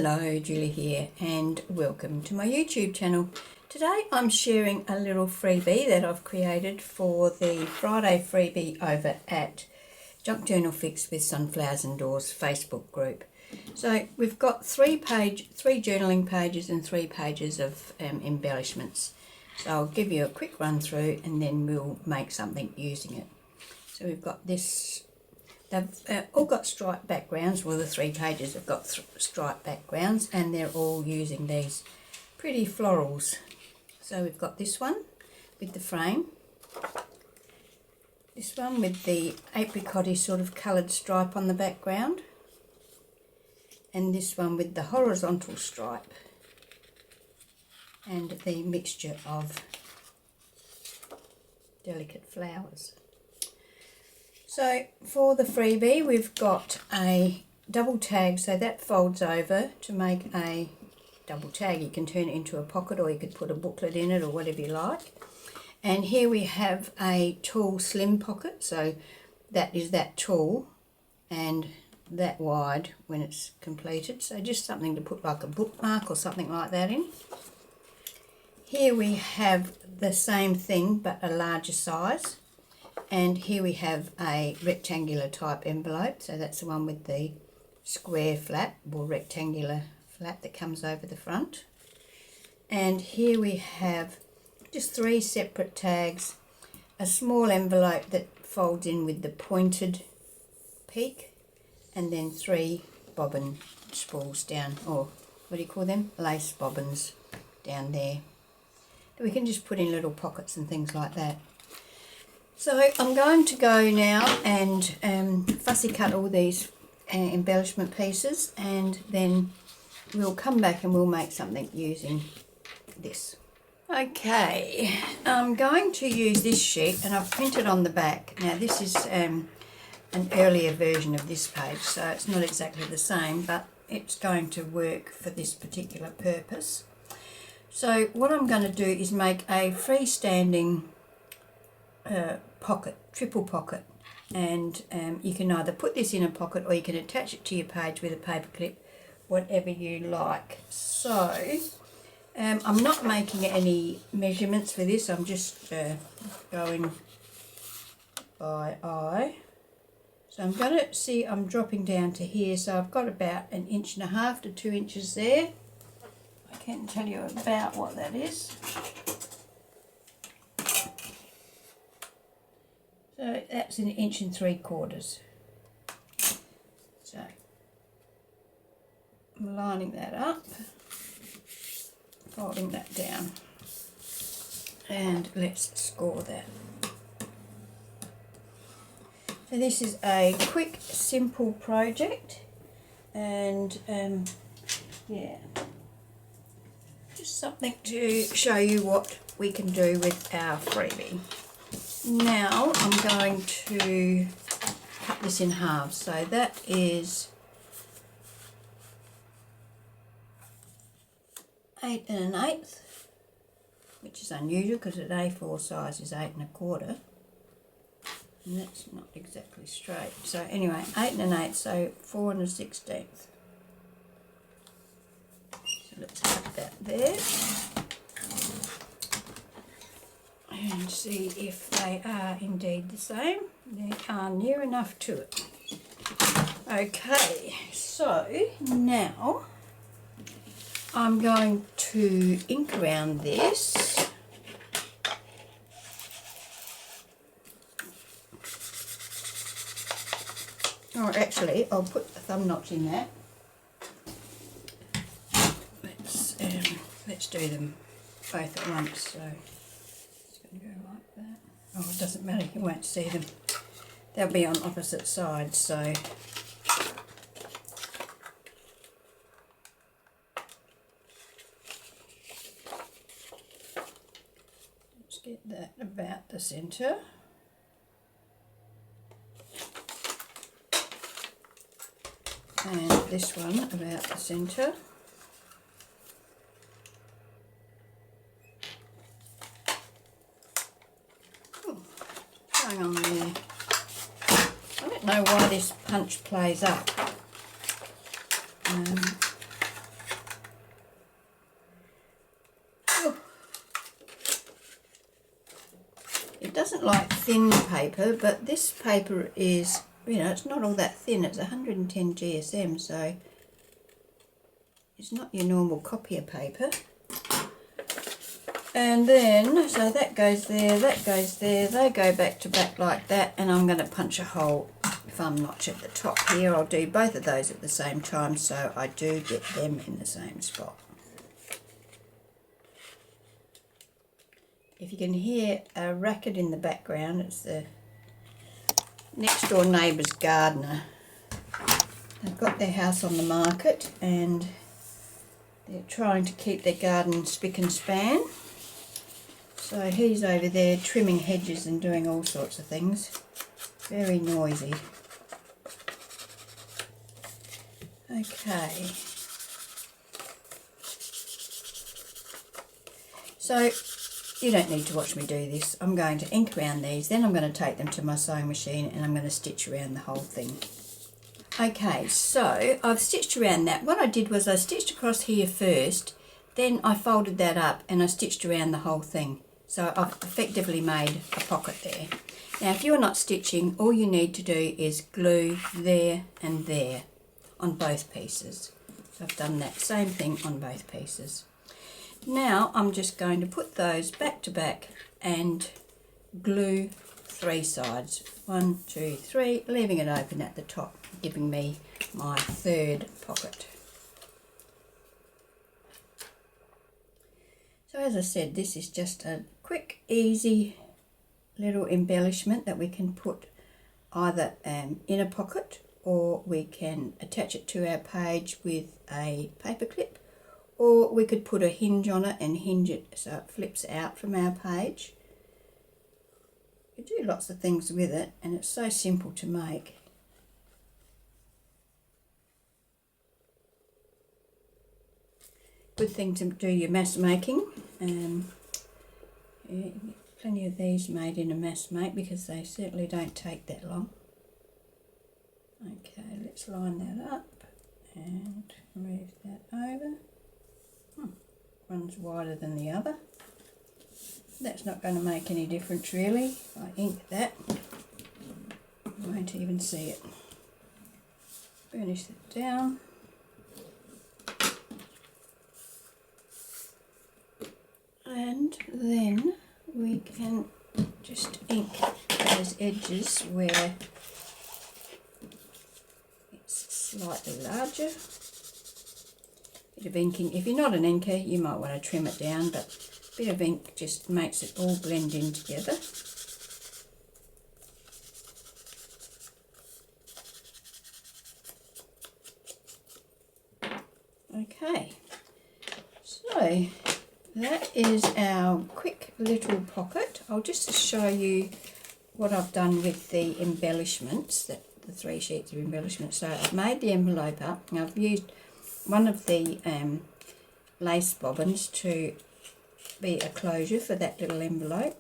Hello, Julie here and welcome to my YouTube channel. Today I'm sharing a little freebie that I've created for the Friday freebie over at Junk Journal Fix with Sunflowers and Doors Facebook group. So we've got three journaling pages and 3 pages of embellishments. So I'll give you a quick run through and then we'll make something using it. So we've got this. They've all got striped backgrounds. Well, the 3 pages have got striped backgrounds and they're all using these pretty florals. So we've got this one with the frame, this one with the apricot-y sort of coloured stripe on the background, and this one with the horizontal stripe and the mixture of delicate flowers. So for the freebie we've got a double tag, so that folds over to make a double tag. You can turn it into a pocket or you could put a booklet in it or whatever you like. And here we have a tall slim pocket, so that is that tall and that wide when it's completed. So just something to put like a bookmark or something like that in. Here we have the same thing but a larger size. And here we have a rectangular type envelope, so that's the one with the square flap or rectangular flap that comes over the front. And here we have just 3 separate tags, a small envelope that folds in with the pointed peak, and then 3 bobbin spools down, or what do you call them? Lace bobbins down there. We can just put in little pockets and things like that. So I'm going to go now and fussy cut all these embellishment pieces, and then we'll come back and we'll make something using this. Okay, I'm going to use this sheet and I've printed on the back. Now this is an earlier version of this page, so it's not exactly the same, but it's going to work for this particular purpose. So what I'm going to do is make a freestanding pocket, triple pocket, and you can either put this in a pocket or you can attach it to your page with a paper clip, whatever you like. So I'm not making any measurements for this, I'm just going by eye. So I'm going to see, I'm dropping down to here, so I've got about 1.5 inches to 2 inches there. I can't tell you about what that is. So that's 1.75 inches. So I'm lining that up, folding that down, and let's score that. So this is a quick, simple project, and yeah, just something to show you what we can do with our freebie. Now I'm going to cut this in half, so that is 8 1/8, which is unusual because at A4 size is 8 1/4, and that's not exactly straight. So anyway, 8 1/8, so 4 1/16. So let's cut that there and see if they are indeed the same. They are near enough to it. Okay, so now I'm going to ink around this. Or actually, I'll put a thumb notch in that. Let's do them both at once. So go like that. Oh, it doesn't matter, you won't see them. They'll be on opposite sides, so let's get that about the centre. And this one about the centre. On there. I don't know why this punch plays up. doesn't like thin paper, but this paper is, you know, it's not all that thin. It's 110 GSM, so it's not your normal copier paper. And then, so that goes there, that goes there, they go back to back like that, and I'm going to punch a hole, thumb notch at the top here. I'll do both of those at the same time so I do get them in the same spot. If you can hear a racket in the background, it's the next door neighbour's gardener. They've got their house on the market and they're trying to keep their garden spick and span. So he's over there trimming hedges and doing all sorts of things. Very noisy. Okay. So you don't need to watch me do this. I'm going to ink around these, then I'm going to take them to my sewing machine and I'm going to stitch around the whole thing. Okay, so I've stitched around that. What I did was I stitched across here first, then I folded that up and I stitched around the whole thing. So I've effectively made a pocket there. Now if you're not stitching, all you need to do is glue there and there on both pieces. So I've done that same thing on both pieces. Now I'm just going to put those back to back and glue 3 sides. 1, 2, 3, leaving it open at the top, giving me my 3rd pocket. So as I said, this is just a quick, easy little embellishment that we can put either in a pocket, or we can attach it to our page with a paper clip, or we could put a hinge on it and hinge it so it flips out from our page. You do lots of things with it and it's so simple to make. Good thing to do your mass making. Yeah, plenty of these made in a mass make because they certainly don't take that long. Okay, let's line that up and move that over. One's wider than the other. That's not going to make any difference really. If I ink that, you won't even see it. Burnish that down. And then we can just ink those edges where it's slightly larger. Bit of inking. If you're not an inker, you might want to trim it down, but a bit of ink just makes it all blend in together. Okay, so that is our quick little pocket. I'll just show you what I've done with the embellishments, the 3 sheets of embellishments. So I've made the envelope up and I've used one of the lace bobbins to be a closure for that little envelope.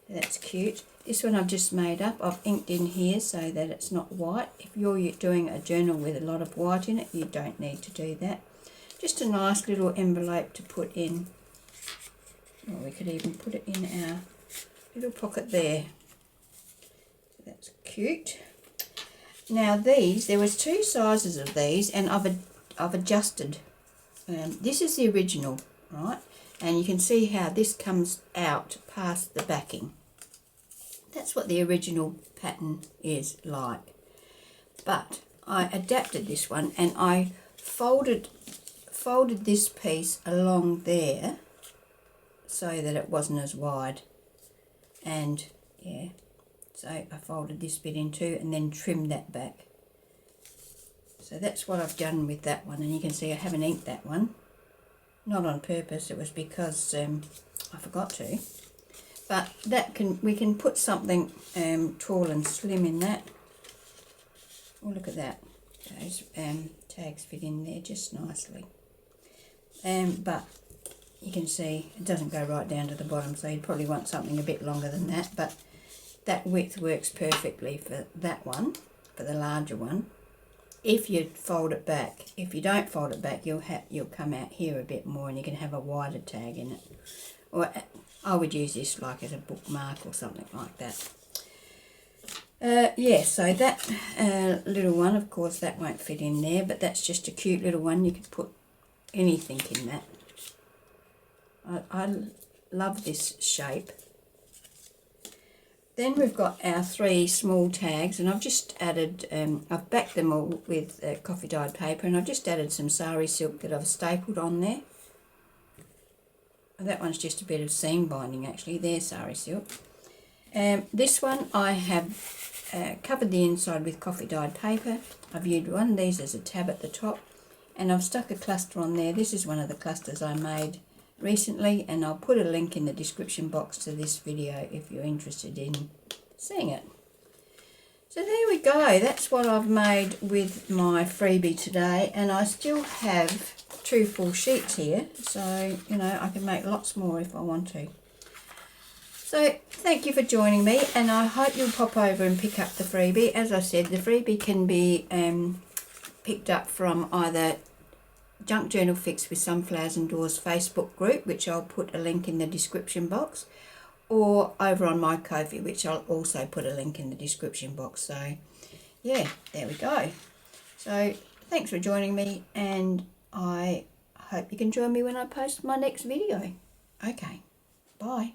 That's cute. This one I've just made up. I've inked in here so that it's not white. If you're doing a journal with a lot of white in it, you don't need to do that. Just a nice little envelope to put in. Or we could even put it in our little pocket there. So that's cute. Now these, there was 2 sizes of these and I've adjusted. This is the original, right? And you can see how this comes out past the backing. That's what the original pattern is like. But I adapted this one and I folded this piece along there so that it wasn't as wide. And yeah, so I folded this bit in too and then trimmed that back. So that's what I've done with that one, and you can see I haven't inked that one. Not on purpose, it was because I forgot to. But that we can put something tall and slim in that. Oh, look at that. Those tags fit in there just nicely. But you can see it doesn't go right down to the bottom, so you'd probably want something a bit longer than that. But that width works perfectly for that one, for the larger one. If you fold it back. If you don't fold it back, you'll come out here a bit more and you can have a wider tag in it. Or I would use this like as a bookmark or something like that. Yeah, so that little one, of course, that won't fit in there, but that's just a cute little one. You could put anything in that. I love this shape. Then we've got our 3 small tags, and I've just added, I've backed them all with coffee dyed paper, and I've just added some sari silk that I've stapled on there. That one's just a bit of seam binding actually, there's sari silk. This one I have covered the inside with coffee dyed paper. I've used one of these as a tab at the top, and I've stuck a cluster on there. This is one of the clusters I made recently, and I'll put a link in the description box to this video if you're interested in seeing it. So there we go, that's what I've made with my freebie today, and I still have 2 full sheets here, so you know I can make lots more if I want to. So thank you for joining me, and I hope you'll pop over and pick up the freebie. As I said, the freebie can be picked up from either Junk Journal Fix with Sunflowers and Doors Facebook group, which I'll put a link in the description box, or over on my Ko-fi, which I'll also put a link in the description box. So yeah, there we go. So thanks for joining me, and I hope you can join me when I post my next video. Okay, bye.